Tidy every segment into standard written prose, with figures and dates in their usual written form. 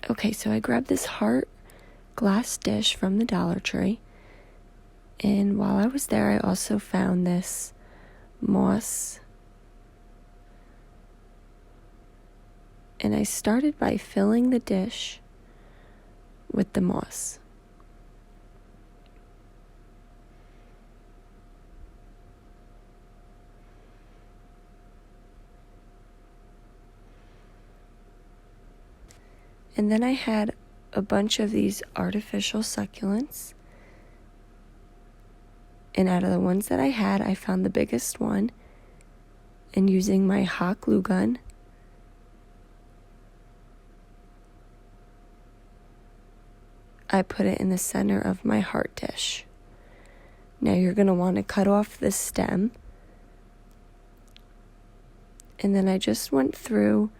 Okay, so I grabbed this Heart glass dish from the Dollar Tree. And while I was there, I also found this moss. And I started by filling the dish with the moss. And then I had a bunch of these artificial succulents. And out of the ones that I had, I found the biggest one. And using my hot glue gun, I put it in the center of my heart dish. Now you're going to want to cut off the stem. And then I just went through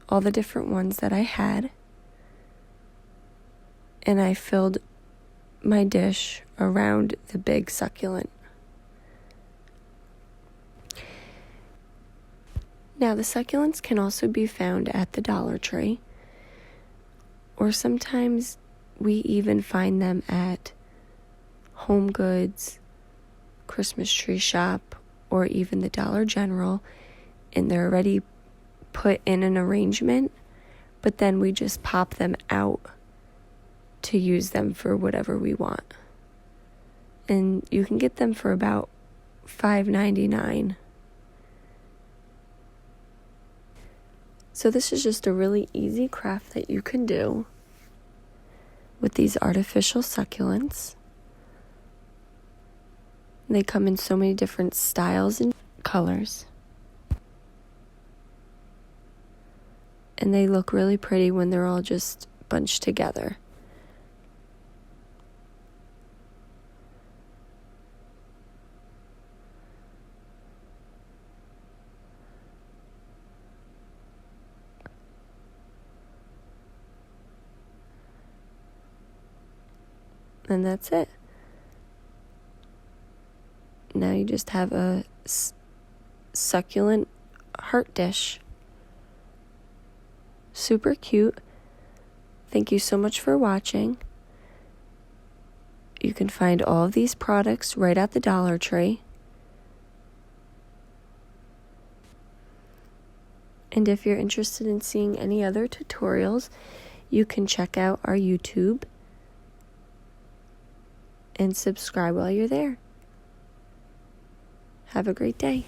all the different ones that I had. And I filled my dish around the big succulent. Now, the succulents can also be found at the Dollar Tree, or sometimes we even find them at Home Goods, Christmas Tree Shop, or even the Dollar General, and they're already put in an arrangement, but then we just pop them out to use them for whatever we want. And you can get them for about $5.99. So this is just a really easy craft that you can do with these artificial succulents. They come in so many different styles and colors. And they look really pretty when they're all just bunched together. And that's it. Now you just have a succulent heart dish. Super cute. Thank you so much for watching. You can find all of these products right at the Dollar Tree. And if you're interested in seeing any other tutorials, you can check out our YouTube and subscribe while you're there. Have a great day.